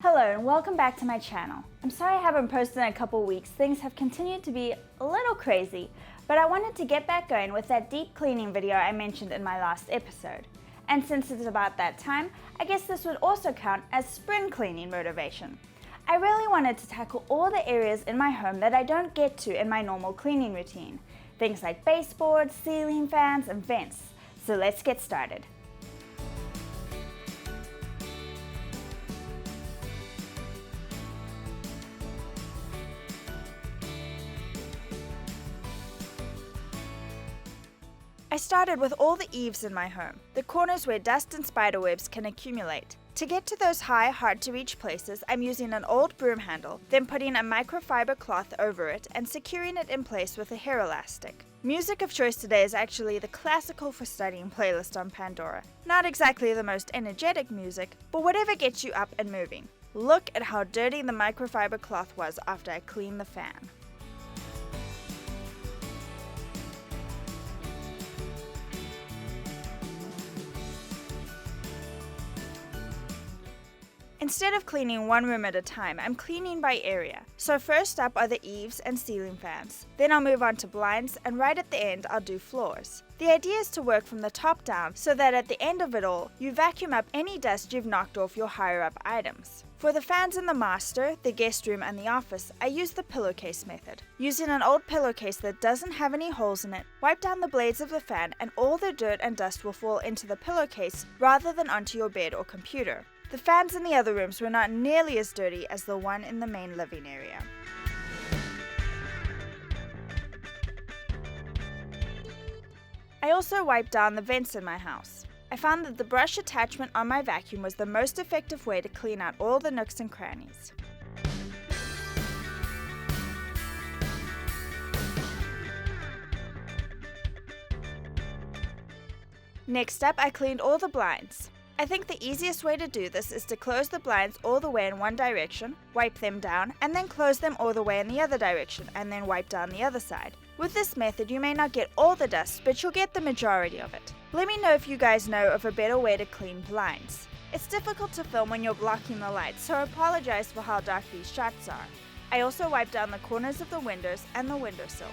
Hello and welcome back to my channel. I'm sorry I haven't posted in a couple weeks. Things have continued to be a little crazy, but I wanted to get back going with that deep cleaning video I mentioned in my last episode. And since it's about that time, I guess this would also count as spring cleaning motivation. I really wanted to tackle all the areas in my home that I don't get to in my normal cleaning routine. Things like baseboards, ceiling fans, and vents. So let's get started. I started with all the eaves in my home, the corners where dust and spiderwebs can accumulate. To get to those high, hard-to-reach places, I'm using an old broom handle, then putting a microfiber cloth over it and securing it in place with a hair elastic. Music of choice today is actually the Classical for Studying playlist on Pandora. Not exactly the most energetic music, but whatever gets you up and moving. Look at how dirty the microfiber cloth was after I cleaned the fan. Instead of cleaning one room at a time, I'm cleaning by area. So first up are the eaves and ceiling fans. Then I'll move on to blinds, and right at the end I'll do floors. The idea is to work from the top down so that at the end of it all, you vacuum up any dust you've knocked off your higher up items. For the fans in the master, the guest room, and the office, I use the pillowcase method. Using an old pillowcase that doesn't have any holes in it, wipe down the blades of the fan and all the dirt and dust will fall into the pillowcase rather than onto your bed or computer. The fans in the other rooms were not nearly as dirty as the one in the main living area. I also wiped down the vents in my house. I found that the brush attachment on my vacuum was the most effective way to clean out all the nooks and crannies. Next up, I cleaned all the blinds. I think the easiest way to do this is to close the blinds all the way in one direction, wipe them down, and then close them all the way in the other direction, and then wipe down the other side. With this method, you may not get all the dust, but you'll get the majority of it. Let me know if you guys know of a better way to clean blinds. It's difficult to film when you're blocking the light, so I apologize for how dark these shots are. I also wiped down the corners of the windows and the windowsills.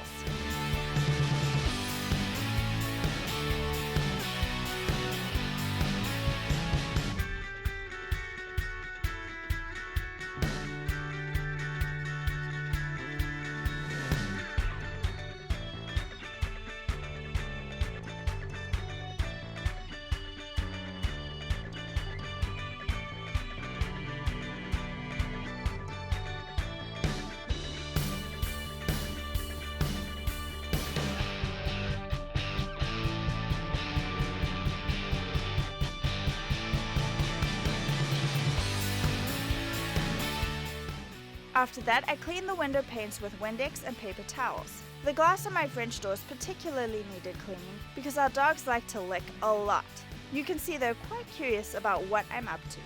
After that, I cleaned the window panes with Windex and paper towels. The glass on my French doors particularly needed cleaning because our dogs like to lick a lot. You can see they're quite curious about what I'm up to.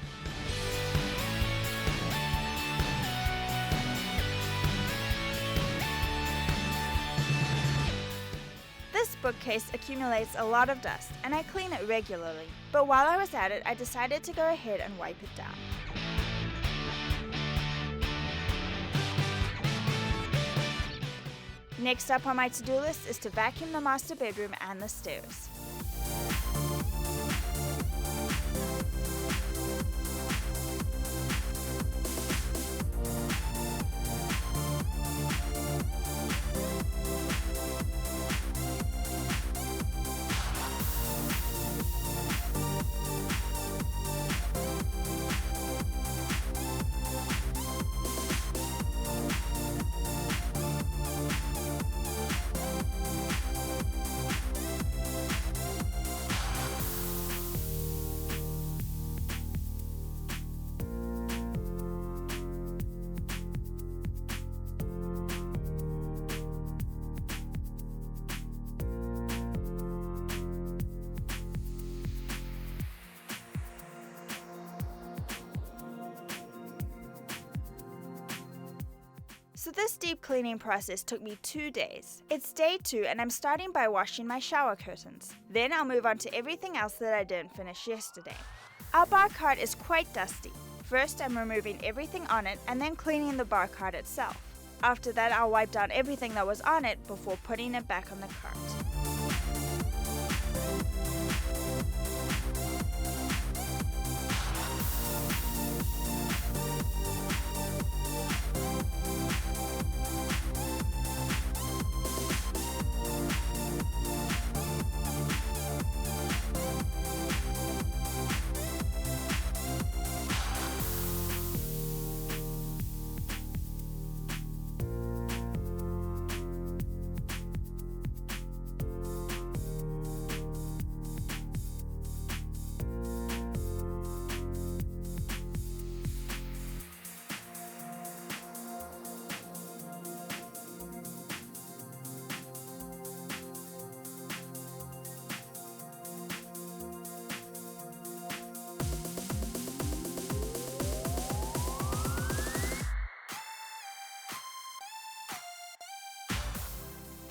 This bookcase accumulates a lot of dust and I clean it regularly, but while I was at it, I decided to go ahead and wipe it down. Next up on my to-do list is to vacuum the master bedroom and the stairs. So this deep cleaning process took me 2 days. It's day 2 and I'm starting by washing my shower curtains. Then I'll move on to everything else that I didn't finish yesterday. Our bar cart is quite dusty. First, I'm removing everything on it and then cleaning the bar cart itself. After that, I'll wipe down everything that was on it before putting it back on the cart.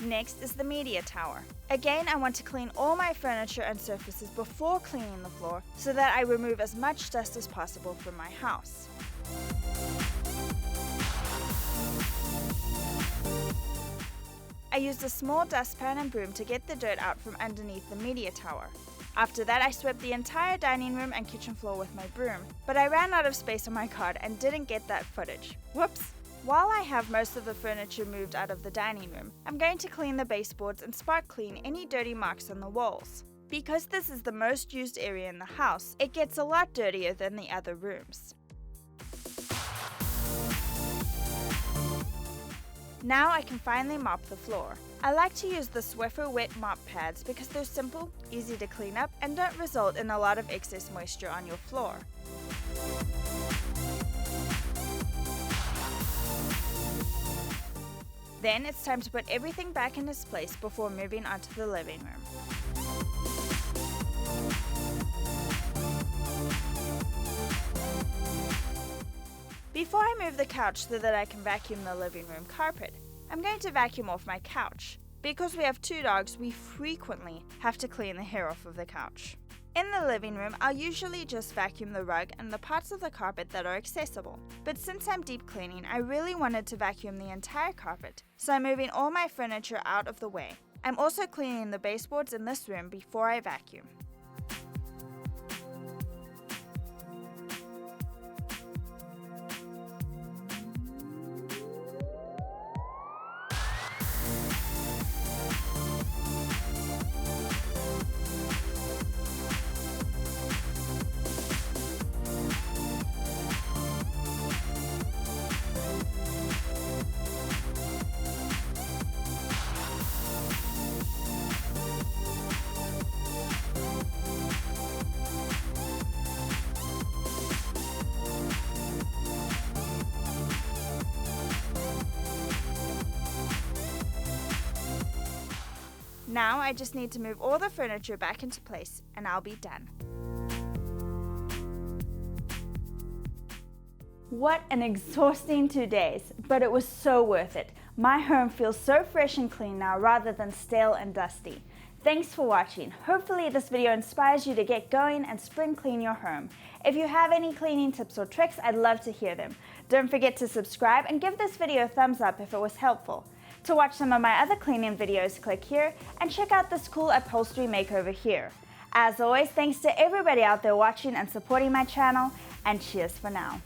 Next is the media tower. Again, I want to clean all my furniture and surfaces before cleaning the floor so that I remove as much dust as possible from my house. I used a small dustpan and broom to get the dirt out from underneath the media tower. After that, I swept the entire dining room and kitchen floor with my broom, but I ran out of space on my card and didn't get that footage. Whoops! While I have most of the furniture moved out of the dining room, I'm going to clean the baseboards and spot clean any dirty marks on the walls. Because this is the most used area in the house, it gets a lot dirtier than the other rooms. Now I can finally mop the floor. I like to use the Swiffer wet mop pads because they're simple, easy to clean up, and don't result in a lot of excess moisture on your floor. Then it's time to put everything back in its place before moving on to the living room. Before I move the couch so that I can vacuum the living room carpet, I'm going to vacuum off my couch. Because we have 2 dogs, we frequently have to clean the hair off of the couch. In the living room, I'll usually just vacuum the rug and the parts of the carpet that are accessible. But since I'm deep cleaning, I really wanted to vacuum the entire carpet, so I'm moving all my furniture out of the way. I'm also cleaning the baseboards in this room before I vacuum. Now I just need to move all the furniture back into place and I'll be done. What an exhausting 2 days, but it was so worth it. My home feels so fresh and clean now rather than stale and dusty. Thanks for watching. Hopefully this video inspires you to get going and spring clean your home. If you have any cleaning tips or tricks, I'd love to hear them. Don't forget to subscribe and give this video a thumbs up if it was helpful. To watch some of my other cleaning videos, click here and check out this cool upholstery makeover here. As always, thanks to everybody out there watching and supporting my channel, and cheers for now.